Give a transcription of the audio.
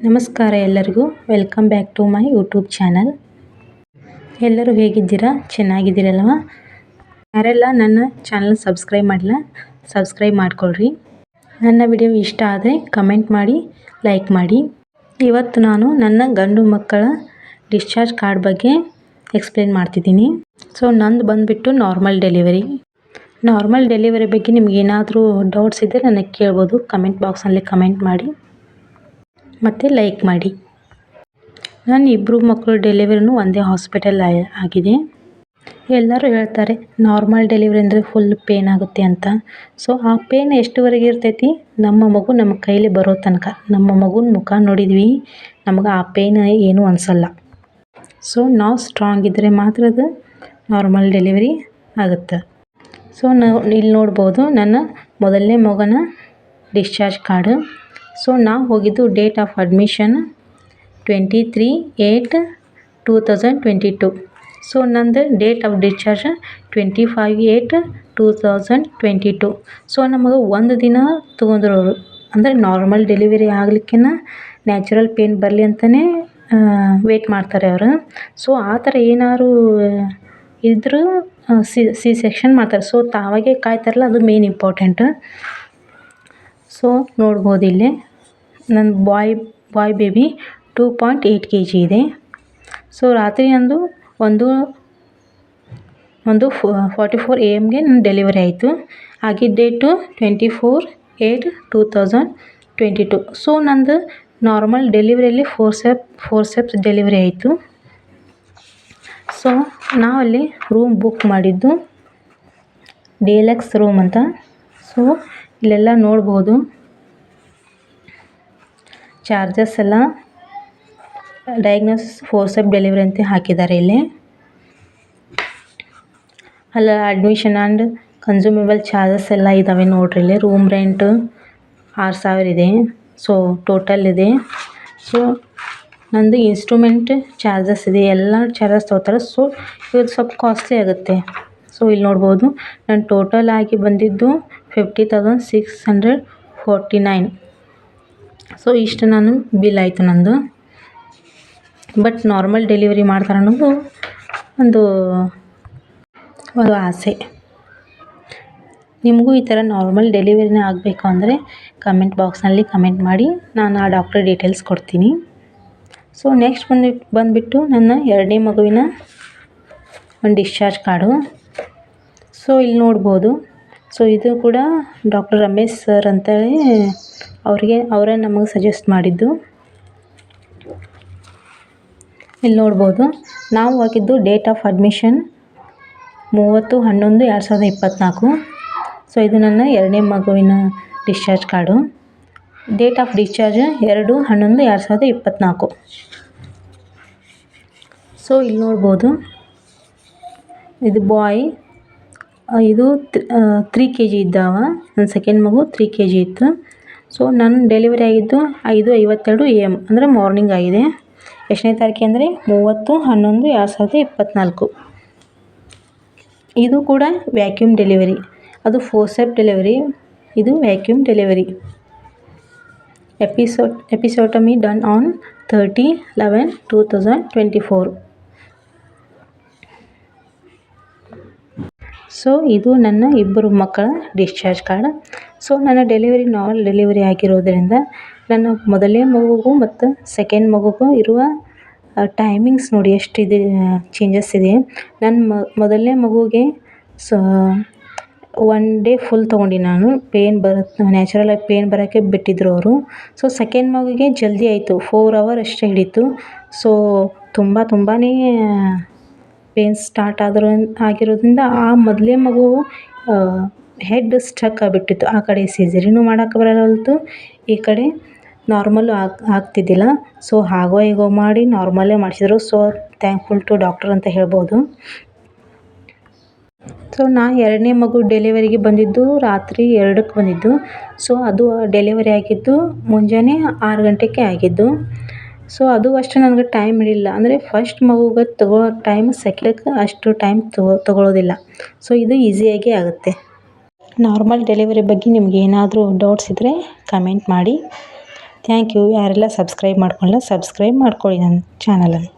ನಮಸ್ಕಾರ ಎಲ್ಲರಿಗೂ welcome back to my YouTube channel. ಎಲ್ಲರೂ ಹೇಗಿದ್ದೀರಾ? ಚೆನ್ನಾಗಿದ್ದೀರಲ್ವ? ಯಾರೆಲ್ಲ ನನ್ನ ಚಾನಲ್ ಸಬ್ಸ್ಕ್ರೈಬ್ ಮಾಡಿಲ್ಲ ಸಬ್ಸ್ಕ್ರೈಬ್ ಮಾಡ್ಕೊಳ್ರಿ. ನನ್ನ ವಿಡಿಯೋ ಇಷ್ಟ ಆದರೆ ಕಮೆಂಟ್ ಮಾಡಿ, ಲೈಕ್ ಮಾಡಿ. ಇವತ್ತು ನಾನು ನನ್ನ ಗಂಡು ಮಕ್ಕಳ ಡಿಸ್ಚಾರ್ಜ್ ಕಾರ್ಡ್ ಬಗ್ಗೆ ಎಕ್ಸ್ಪ್ಲೇನ್ ಮಾಡ್ತಿದ್ದೀನಿ. ಸೊ ನಂದು ಬಂದುಬಿಟ್ಟು ನಾರ್ಮಲ್ ಡೆಲಿವರಿ ಬಗ್ಗೆ ನಿಮ್ಗೆ ಏನಾದರೂ ಡೌಟ್ಸ್ ಇದ್ದರೆ ನನಗೆ ಕೇಳ್ಬೋದು. ಕಮೆಂಟ್ ಬಾಕ್ಸಲ್ಲಿ ಕಮೆಂಟ್ ಮಾಡಿ ಮತ್ತು ಲೈಕ್ ಮಾಡಿ. ನನ್ನ ಇಬ್ಬರು ಮಕ್ಕಳು ಡೆಲಿವರಿನೂ ಒಂದೇ ಹಾಸ್ಪಿಟಲ್ ಆಗಿದೆ. ಎಲ್ಲರೂ ಹೇಳ್ತಾರೆ ನಾರ್ಮಲ್ ಡೆಲಿವರಿ ಅಂದರೆ ಫುಲ್ ಪೇನ್ ಆಗುತ್ತೆ ಅಂತ. ಸೊ ಆ ಪೇನ್ ಎಷ್ಟುವರೆಗೆ ಇರ್ತೈತಿ? ನಮ್ಮ ಮಗು ನಮ್ಮ ಕೈಲಿ ಬರೋ ತನಕ. ನಮ್ಮ ಮಗುನ ಮುಖ ನೋಡಿದ್ವಿ, ನಮಗೆ ಆ ಪೇನ್ ಏನೂ ಅನಿಸಲ್ಲ. ಸೊ ನಾವು ಸ್ಟ್ರಾಂಗ್ ಇದ್ದರೆ ಮಾತ್ರ ಅದು ನಾರ್ಮಲ್ ಡೆಲಿವರಿ ಆಗುತ್ತೆ. ಸೊ ಇಲ್ಲಿ ನೋಡ್ಬೋದು ನನ್ನ ಮೊದಲನೇ ಮಗನ ಡಿಸ್ಚಾರ್ಜ್ ಕಾರ್ಡು. ಸೊ ನಾವು ಹೋಗಿದ್ದು ಡೇಟ್ ಆಫ್ ಅಡ್ಮಿಷನ್ 23/8/2022. ಸೊ ನಂದು ಡೇಟ್ ಆಫ್ ಡಿಸ್ಚಾರ್ಜ್ 25/8/2022. ಸೊ ನಮಗೆ ಒಂದು ದಿನ ತೊಗೊಂಡ್ರು ಅವರು. ಅಂದರೆ ನಾರ್ಮಲ್ ಡೆಲಿವರಿ ಆಗಲಿಕ್ಕಿನ ನ್ಯಾಚುರಲ್ ಪೇನ್ ಬರಲಿ ಅಂತಲೇ ವೇಟ್ ಮಾಡ್ತಾರೆ ಅವರು. ಸೊ ಆ ಥರ ಏನಾದ್ರು ಇದ್ದರೂ ಸಿ ಸೆಕ್ಷನ್ ಮಾಡ್ತಾರೆ. ಸೊ ತಾವಾಗೆ ಕಾಯ್ತಾರಲ್ಲ, ಅದು ಮೇನ್ ಇಂಪಾರ್ಟೆಂಟ್. ಸೊ ನೋಡ್ಬೋದು ಇಲ್ಲಿ ನನ್ನ ಬಾಯ್ ಬೇಬಿ 2.8 kg ಇದೆ. ಸೊ ರಾತ್ರಿ ನಂದು ಒಂದು 44 AM ನನ್ನ ಡೆಲಿವರಿ ಆಯಿತು. ಆಗಿದ್ದ ಡೇಟು 24/8/2022. ಸೊ ನಂದು ನಾರ್ಮಲ್ ಡೆಲಿವರಿಯಲ್ಲಿ ಫೋರ್ಸೆಪ್ಸ್ ಡೆಲಿವರಿ ಆಯಿತು. ಸೊ ನಾವಲ್ಲಿ ರೂಮ್ ಬುಕ್ ಮಾಡಿದ್ದು ಡಿಲಕ್ಸ್ ರೂಮ್ ಅಂತ. ಸೊ ಇಲ್ಲೆಲ್ಲ ನೋಡ್ಬೋದು ಚಾರ್ಜಸ್ ಎಲ್ಲ ಡಯಾಗ್ನೋಸಿಸ್ ಫೋರ್ಸೆಪ್ ಡೆಲಿವರಿ ಅಂತ ಹಾಕಿದ್ದಾರೆ ಇಲ್ಲಿ. ಅಲ್ಲ ಅಡ್ಮಿಷನ್ ಆ್ಯಂಡ್ ಕನ್ಸ್ಯೂಮೇಬಲ್ ಚಾರ್ಜಸ್ ಎಲ್ಲ ಇದ್ದಾವೆ ನೋಡ್ರಿ ಇಲ್ಲಿ. ರೂಮ್ ರೆಂಟು 6,000 ಇದೆ. ಸೊ ಟೋಟಲ್ ಇದೆ. ಸೊ ನಂದು ಇನ್ಸ್ಟ್ರೂಮೆಂಟ್ ಚಾರ್ಜಸ್ ಇದೆ, ಎಲ್ಲ ಚಾರ್ಜಸ್ ತೊಗೋತಾರೆ. ಸೊ ಇದು ಸ್ವಲ್ಪ ಕಾಸ್ಟ್ಲಿ ಆಗುತ್ತೆ. ಸೊ ಇಲ್ಲಿ ನೋಡ್ಬೋದು ನಾನು ಟೋಟಲ್ ಆಗಿ ಬಂದಿದ್ದು 50,649. ಸೊ ಇಷ್ಟು ನಾನು ಬಿಲ್ ಆಯಿತು ನಂದು. ಬಟ್ ನಾರ್ಮಲ್ ಡೆಲಿವರಿ ಮಾಡ್ತಾರೆ ಅನ್ನೋದು ಒಂದು ಆಸೆ. ನಿಮಗೂ ಈ ಥರ ನಾರ್ಮಲ್ ಡೆಲಿವರಿನೇ ಆಗಬೇಕು ಅಂದರೆ ಕಮೆಂಟ್ ಬಾಕ್ಸ್ನಲ್ಲಿ ಕಮೆಂಟ್ ಮಾಡಿ, ನಾನು ಆ ಡಾಕ್ಟರ್ ಡೀಟೇಲ್ಸ್ ಕೊಡ್ತೀನಿ. ಸೊ ನೆಕ್ಸ್ಟ್ ಬಂದುಬಿಟ್ಟು ನನ್ನ ಎರಡನೇ ಮಗುವಿನ ಒಂದು ಡಿಸ್ಚಾರ್ಜ್ ಕಾರ್ಡು. ಸೊ ಇಲ್ಲಿ ನೋಡ್ಬೋದು. ಸೊ ಇದು ಕೂಡ ಡಾಕ್ಟರ್ ರಮೇಶ್ ಸರ್ ಅಂತೇಳಿ ಅವರೇ ನಮಗೆ ಸಜೆಸ್ಟ್ ಮಾಡಿದ್ದು. ಇಲ್ಲಿ ನೋಡ್ಬೋದು ನಾವು ಹಾಕಿದ್ದು ಡೇಟ್ ಆಫ್ ಅಡ್ಮಿಷನ್ 30/11/2024. ಸೊ ಇದು ನನ್ನ ಎರಡನೇ ಮಗುವಿನ discharge card. Date of discharge 2/11/2024. So ಇಲ್ಲಿ ನೋಡ್ಬೋದು ಇದು ಬಾಯ್, ಇದು 3 kg ಇದ್ದಾವ. ನನ್ನ ಸೆಕೆಂಡ್ ಮಗು 3 kg ಇತ್ತು. ಸೊ ನನ್ನ ಡೆಲಿವರಿ ಆಗಿದ್ದು 5:52 AM ಅಂದರೆ ಮಾರ್ನಿಂಗ್ ಆಗಿದೆ. ಎಷ್ಟನೇ ತಾರೀಕು ಅಂದರೆ 30/11/2024. ಇದು ಕೂಡ ವ್ಯಾಕ್ಯೂಮ್ ಡೆಲಿವರಿ, ಅದು ಫೋರ್ಸೆಪ್ ಡೆಲಿವರಿ, ಇದು vacuum delivery. Episiotomy done on 30/11/2024. So ಇದು ನನ್ನ ಇಬ್ಬರು ಮಕ್ಕಳ ಡಿಸ್ಚಾರ್ಜ್ ಕಾರ್ಡ್. ಸೊ ನನ್ನ ಡೆಲಿವರಿ ನಾರ್ಮಲ್ ಡೆಲಿವರಿ ಆಗಿರೋದರಿಂದ ನನ್ನ ಮೊದಲನೇ ಮಗುಗೂ ಮತ್ತು ಸೆಕೆಂಡ್ ಮಗುಗೂ ಇರುವ ಟೈಮಿಂಗ್ಸ್ ನೋಡಿ ಎಷ್ಟಿದೆ, ಚೇಂಜಸ್ ಇದೆ. ನನ್ನ ಮೊದಲನೇ ಮಗುಗೆ 1 ಡೇ ಫುಲ್ ತೊಗೊಂಡು ನಾನು. ಪೇನ್ ನ್ಯಾಚುರಲಾಗಿ ಪೇನ್ ಬರೋಕ್ಕೆ ಬಿಟ್ಟಿದ್ರು ಅವರು. ಸೊ ಸೆಕೆಂಡ್ ಮಗುಗೆ ಜಲ್ದಿ ಆಯಿತು, 4 hour ಅಷ್ಟೇ ಹಿಡಿತು. ಸೊ ತುಂಬಾ ಪೇನ್ ಸ್ಟಾರ್ಟ್ ಆಗಿರೋದ್ರಿಂದ ಆ ಮೊದಲೇ ಮಗು ಹೆಡ್ ಸ್ಟ್ರಕ್ ಆಗಿಬಿಟ್ಟಿತ್ತು. ಆ ಕಡೆ ಸಿಸೇರಿಯನ್ ಮಾಡೋಕ್ಕೆ ಬರಲ್ತು, ಈ ಕಡೆ ನಾರ್ಮಲ್ಲು ಆಗ್ತಿದ್ದಿಲ್ಲ. ಸೊ ಹಾಗೋ ಹೀಗೋ ಮಾಡಿ ನಾರ್ಮಲ್ಲೇ ಮಾಡಿಸಿದ್ರು. ಸೊ ಥ್ಯಾಂಕ್ಫುಲ್ ಟು ಡಾಕ್ಟರ್ ಅಂತ ಹೇಳ್ಬೋದು. ಸೊ ಎರಡನೇ ಮಗು ಡೆಲಿವರಿಗೆ ಬಂದಿದ್ದು ರಾತ್ರಿ 2ಕ್ಕೆ ಬಂದಿದ್ದು. ಸೊ ಅದು ಡೆಲಿವರಿ ಆಗಿದ್ದು ಮುಂಜಾನೆ 6 ಗಂಟೆಗೆ ಆಗಿದ್ದು. ಸೊ ಅದು ಅಷ್ಟು ನನಗೆ ಟೈಮ್ ಹಿಡಿಲಿಲ್ಲ. ಅಂದರೆ ಫಸ್ಟ್ ಮಗುಗೆ ತಗೊಳ್ಳೋ ಟೈಮ್ ಸೆಕೆಂಡಕ್ಕೆ ಅಷ್ಟು ಟೈಮ್ ತೊಗೊಳ್ಳೋದಿಲ್ಲ. ಸೊ ಇದು ಈಸಿಯಾಗಿ ಆಗುತ್ತೆ. ನಾರ್ಮಲ್ ಡೆಲಿವರಿ ಬಗ್ಗೆ ನಿಮ್ಗೆ ಏನಾದರೂ ಡೌಟ್ಸ್ ಇದ್ದರೆ ಕಮೆಂಟ್ ಮಾಡಿ. Thank you. ಯಾರೆಲ್ಲ ಸಬ್ಸ್ಕ್ರೈಬ್ ಮಾಡ್ಕೊಳ್ಳಿ ನನ್ನ ಚಾನಲನ್ನು.